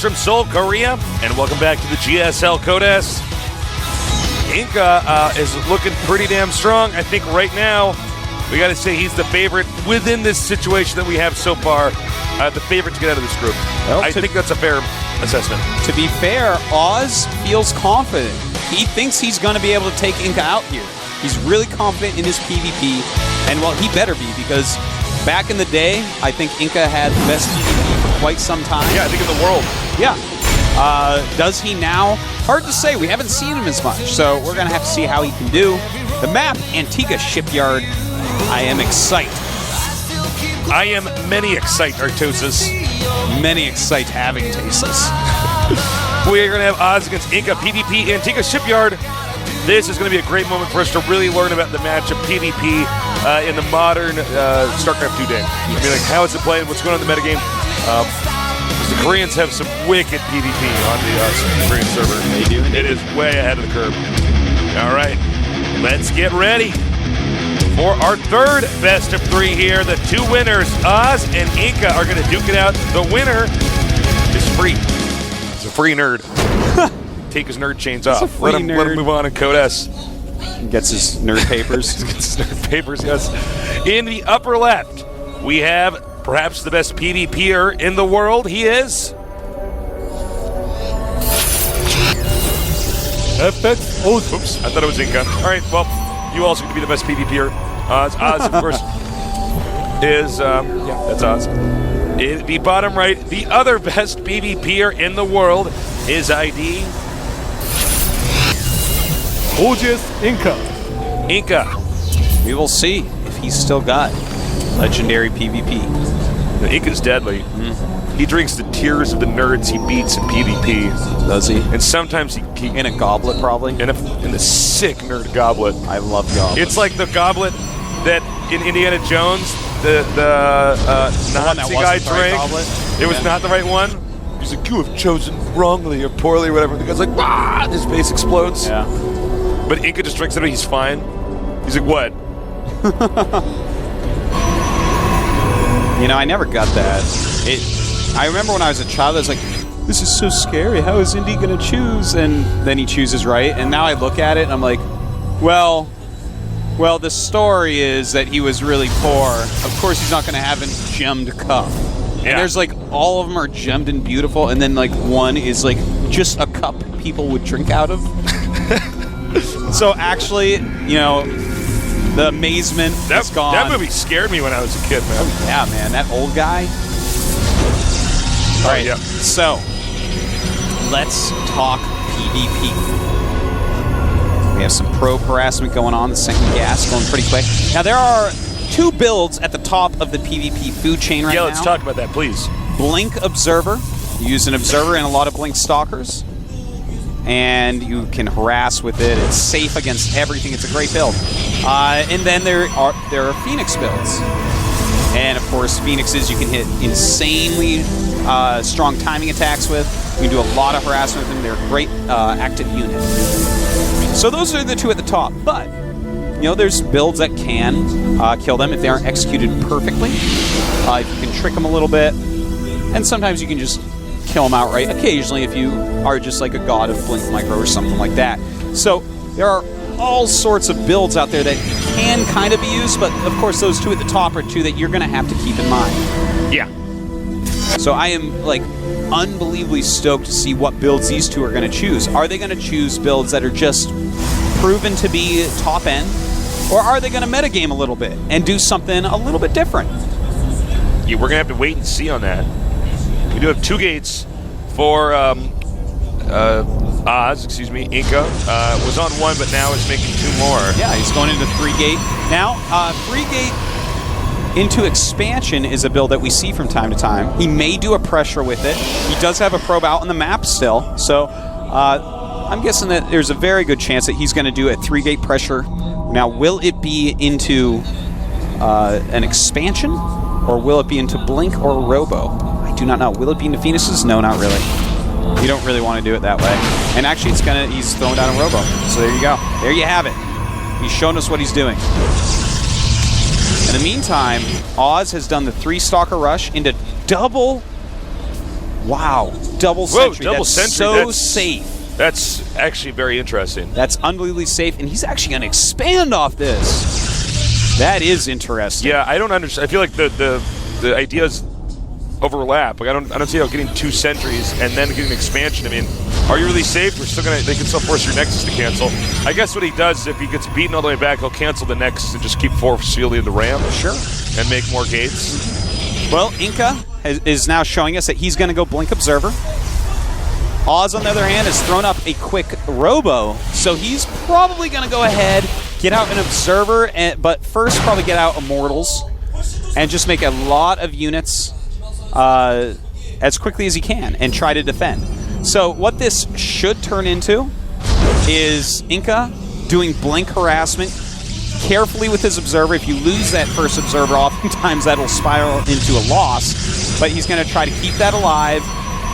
Greetings from Seoul, Korea, and welcome back to the GSL Codes. InCa is looking pretty damn strong. I think right now, we got to say he's the favorite within this situation that we have so far. The favorite to get out of this group. Well, I think that's a fair assessment. To be fair, Oz feels confident. He thinks he's going to be able to take InCa out here. He's really confident in his PvP, and well, he better be, because back in the day, I think InCa had the best PvP for quite some time. Yeah, I think in the world. Yeah. Does he now? Hard to say. We haven't seen him as much, so we're going to have to see how he can do. The map, Antigua Shipyard. I am excited. I am many excite, Artosis. Many excite having Tasis. We are going to have Oz against InCa PvP Antigua Shipyard. This is going to be a great moment for us to really learn about the matchup PvP in the modern StarCraft 2 day. I mean, like, how is it played? What's going on in the metagame? The Koreans have some wicked PvP on the Korean server. They do. It is way ahead of the curve. All right, let's get ready for our third best of three here. The two winners, Oz and InCa, are going to duke it out. The winner is free. He's a free nerd. Take his nerd chains off. Let him move on and code S. Gets his nerd papers. Gets his nerd papers, yes. In the upper left, we have perhaps the best PvPer in the world. He is FX. Oh, oops. I thought it was InCa. All right, well, you also get to be the best PvPer. Oz, of course, is, yeah, that's Oz. In the bottom right, the other best PvPer in the world, his ID. Gorgeous InCa. InCa. We will see if he's still got legendary PvP. The InCa's deadly. He drinks the tears of the nerds he beats in PvP. Does he? And sometimes he in a goblet, probably. In a sick nerd goblet. I love goblets. It's like the goblet that in Indiana Jones, the Nazi guy drank. It was not the right one. He's like, you have chosen wrongly or poorly or whatever. The guy's like, ah, his face explodes. Yeah. But InCa just drinks it, he's fine. He's like, what? You know, I never got that. I remember when I was a child, I was like, this is so scary. How is Indy going to choose? And then he chooses right. And now I look at it and I'm like, well, the story is that he was really poor. Of course, he's not going to have a gemmed cup. Yeah. And there's like, all of them are gemmed and beautiful. And then like one is like just a cup people would drink out of. So actually, you know, the amazement is gone. That movie scared me when I was a kid, man. Oh, yeah, man. That old guy. All right, yeah. So let's talk PvP. We have some probe harassment going on. The second gas going pretty quick. Now, there are two builds at the top of the PvP food chain right now. Yeah, let's talk about that, please. Blink Observer. You use an Observer and a lot of Blink Stalkers. And you can harass with it. It's safe against everything. It's a great build. And then there are Phoenix builds. And of course, Phoenixes you can hit insanely strong timing attacks with. You can do a lot of harassment with them. They're a great active unit. So those are the two at the top. But, you know, there's builds that can kill them if they aren't executed perfectly. If you can trick them a little bit. And sometimes you can just kill them outright. Occasionally, if you are just like a god of Blink Micro or something like that. So there are all sorts of builds out there that can kind of be used, but of course those two at the top are two that you're going to have to keep in mind. Yeah. So I am like unbelievably stoked to see what builds these two are going to choose. Are they going to choose builds that are just proven to be top end, or are they going to metagame a little bit and do something a little bit different? Yeah, we're going to have to wait and see on that. We do have two gates for Oz, InCa. Was on one, but now is making two more. Yeah, he's going into 3-gate. Now, 3-gate into expansion is a build that we see from time to time. He may do a pressure with it. He does have a probe out on the map still, so I'm guessing that there's a very good chance that he's going to do a 3-gate pressure. Now, will it be into an expansion, or will it be into Blink or Robo? I do not know. Will it be into Phoenixes? No, not really. You don't really want to do it that way. And actually, he's throwing down a Robo. So there you go. There you have it. He's shown us what he's doing. In the meantime, Oz has done the 3-Stalker rush into double Wow. Double Whoa, sentry. double That's sentry. so safe. That's actually very interesting. That's unbelievably safe, and he's actually going to expand off this. That is interesting. Yeah, I don't understand. I feel like the ideas overlap. Like I don't see how getting 2 sentries and then getting expansion. I mean, are you really safe? They can still force your Nexus to cancel. I guess what he does is if he gets beaten all the way back, he'll cancel the Nexus and just keep force fielding the ramp. Sure. And make more gates. Well, InCa is now showing us that he's going to go Blink Observer. Oz, on the other hand, has thrown up a quick Robo, so he's probably going to go ahead, get out an Observer, but first probably get out Immortals and just make a lot of units as quickly as he can and try to defend. So what this should turn into is InCa doing Blink harassment carefully with his Observer. If you lose that first Observer, oftentimes that'll spiral into a loss, but he's going to try to keep that alive,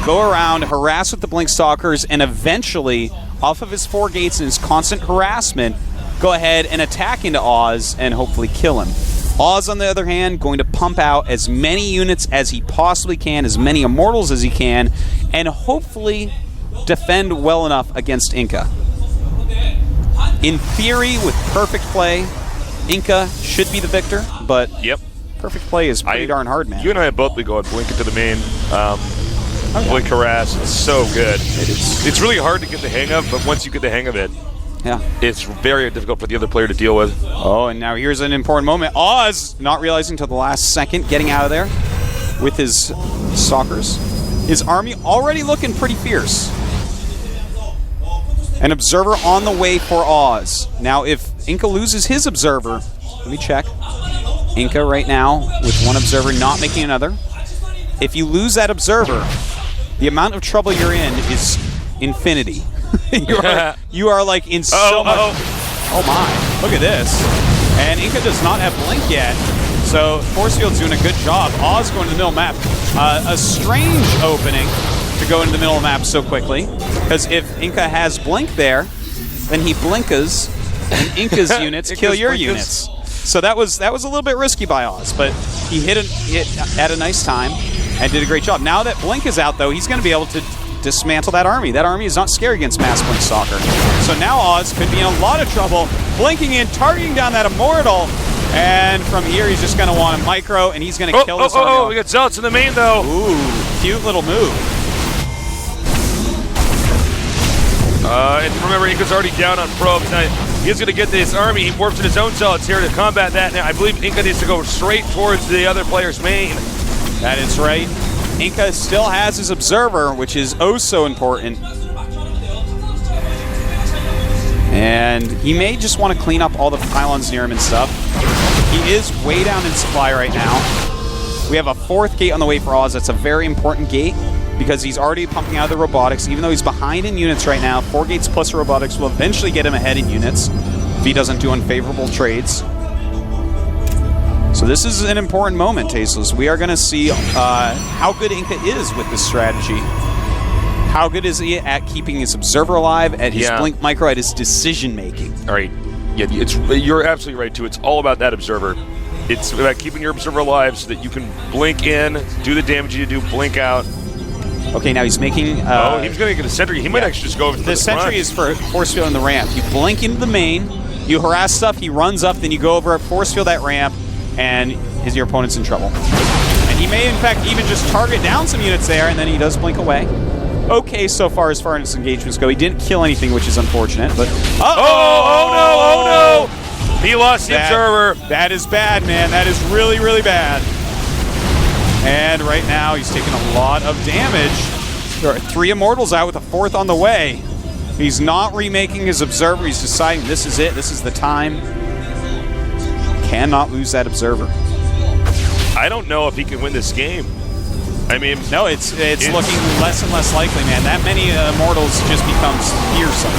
go around, harass with the Blink Stalkers, and eventually, off of his 4 gates and his constant harassment, go ahead and attack into Oz and hopefully kill him. Oz, on the other hand, going to pump out as many units as he possibly can, as many Immortals as he can, and hopefully defend well enough against InCa. In theory, with perfect play, InCa should be the victor, but Yep. perfect play is pretty darn hard, man. You and I have both been going Blink into the main. Blink harass. It's so good. It's really hard to get the hang of, but once you get the hang of it, yeah, it's very difficult for the other player to deal with. Oh, and now here's an important moment. Oz, not realizing until the last second, getting out of there with his Stalkers. His army already looking pretty fierce. An Observer on the way for Oz. Now, if InCa loses his Observer, let me check. InCa right now with 1 Observer, not making another. If you lose that Observer, the amount of trouble you're in is infinity. you are like in so much. Oh my! Look at this. And InCa does not have Blink yet, so Force Field's doing a good job. Oz going to the middle map. A strange opening to go into the middle map so quickly, because if InCa has Blink there, then he blinkas, and InCa's units kill your units. So that was a little bit risky by Oz, but he hit at a nice time and did a great job. Now that Blink is out, though, he's going to be able to dismantle that army. That army is not scary against Mass Blink Stalker. So now Oz could be in a lot of trouble, blinking in, targeting down that Immortal, and from here he's just going to want a micro, and he's going to kill this army. Oh, we got Zealots in the main, though. Ooh, cute little move. And remember, InCa's already down on probes. Now, he's going to get this army. He warps in his own Zealots here to combat that. Now, I believe InCa needs to go straight towards the other player's main. That is right. InCa still has his Observer, which is oh so important. And he may just want to clean up all the pylons near him and stuff. He is way down in supply right now. We have a 4th gate on the way for Oz. That's a very important gate because he's already pumping out the robotics. Even though he's behind in units right now, 4 gates plus robotics will eventually get him ahead in units if he doesn't do unfavorable trades. So this is an important moment, Tasteless. We are going to see how good InCa is with this strategy. How good is he at keeping his Observer alive, at his Blink Micro, at his decision-making? All right. Yeah, you're absolutely right, too. It's all about that Observer. It's about keeping your Observer alive so that you can blink in, do the damage you do, blink out. Okay, now he's making... he's going to get a sentry. He might actually just go over to the sentry is for Force Field in the ramp. You blink into the main, you harass stuff, he runs up, then you go over at Force Field that ramp, and your opponent's in trouble. And he may, in fact, even just target down some units there, and then he does blink away. Okay, so far as his engagements go. He didn't kill anything, which is unfortunate, but... Oh no! He lost the Observer. That is bad, man. That is really, really bad. And right now, he's taking a lot of damage. There are 3 Immortals out with a 4th on the way. He's not remaking his Observer. He's deciding this is it. This is the time. Cannot lose that Observer. I don't know if he can win this game. I mean, no, it's looking less and less likely, man. That many Immortals just becomes fearsome.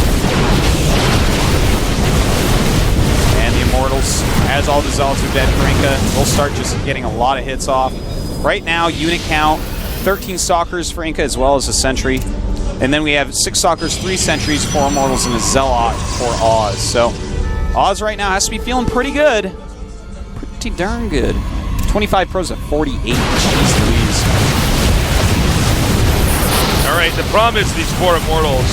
And the Immortals, as all the Zealots are dead for InCa, will start just getting a lot of hits off. Right now, unit count, 13 Stalkers for InCa as well as a Sentry. And then we have 6 Stalkers, 3 Sentries, 4 Immortals, and a Zealot for Oz. So Oz right now has to be feeling pretty good. Pretty darn good. 25 pros at 48. Jeez Louise. right, the problem is these 4 Immortals.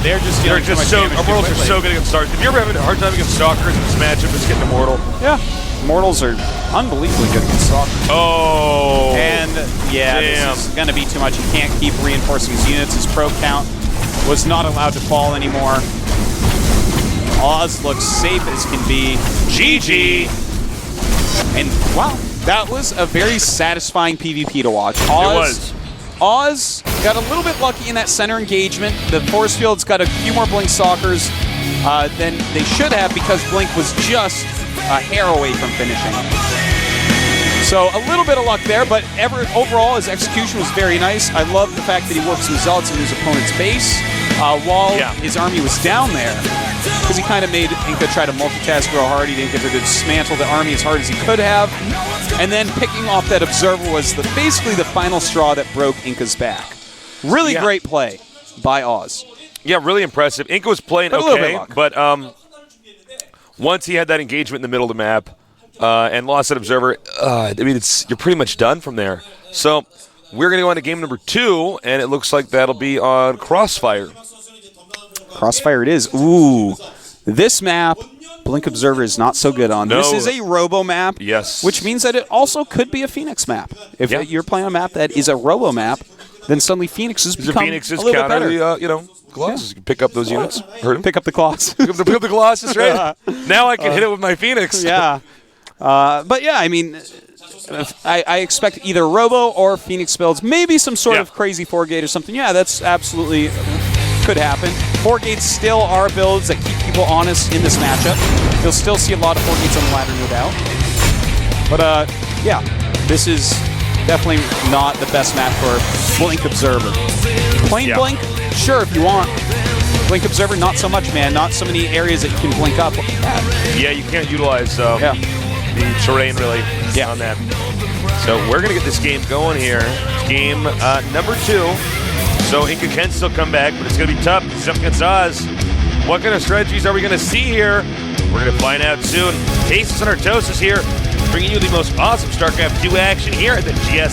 they're just They're dealing too much just so damage too Immortals are quickly. so good against Stalkers. If you're ever having a hard time against Stalkers in this matchup, just get an Immortal. Yeah, Immortals are unbelievably good against Stalkers. Oh. And yeah, damn. this is going to be too much. He can't keep reinforcing his units. His probe count was not allowed to fall anymore. Oz looks safe as can be. GG. And wow, that was a very satisfying PvP to watch. It was. Oz got a little bit lucky in that center engagement. The force field's got a few more Blink Stalkers than they should have because Blink was just a hair away from finishing. So a little bit of luck there, but overall his execution was very nice. I love the fact that he worked some Zealots in his opponent's base while his army was down there, because he kind of made InCa try to multitask real hard. He didn't get to dismantle the army as hard as he could have. And then picking off that Observer was basically the final straw that broke InCa's back. Really great play by Oz. Yeah, really impressive. InCa was playing okay, but once he had that engagement in the middle of the map and lost that Observer, I mean, you're pretty much done from there. So we're going to go on to game number 2, and it looks like that'll be on Crossfire. Crossfire it is. Ooh, this map, Blink Observer is not so good on. No. This is a Robo map, Yes. which means that it also could be a Phoenix map. If you're playing a map that is a Robo map, then suddenly Phoenixes become Phoenix a is little bit counter better. the, Colossus. You can pick up those units. Hurt him. Pick up the claws. Pick up the Colossus, right? Now I can hit it with my Phoenix. Yeah. But yeah, I mean, I expect either Robo or Phoenix builds, maybe some sort of crazy 4-gate or something. Yeah, that's absolutely could happen. 4-gates still are builds that keep people honest in this matchup. You'll still see a lot of 4-gates on the ladder, no doubt. But yeah, this is definitely not the best match for Blink Observer. Plain Blink, sure if you want. Blink Observer, not so much, man. Not so many areas that you can blink up. Yeah, you can't utilize the terrain really on that. So we're going to get this game going here. Game number 2. So InCa can still come back, but it's going to be tough. He's up against Oz. What kind of strategies are we going to see here? We're going to find out soon. Aces and Artosis here, bringing you the most awesome StarCraft 2 action here at the GSL.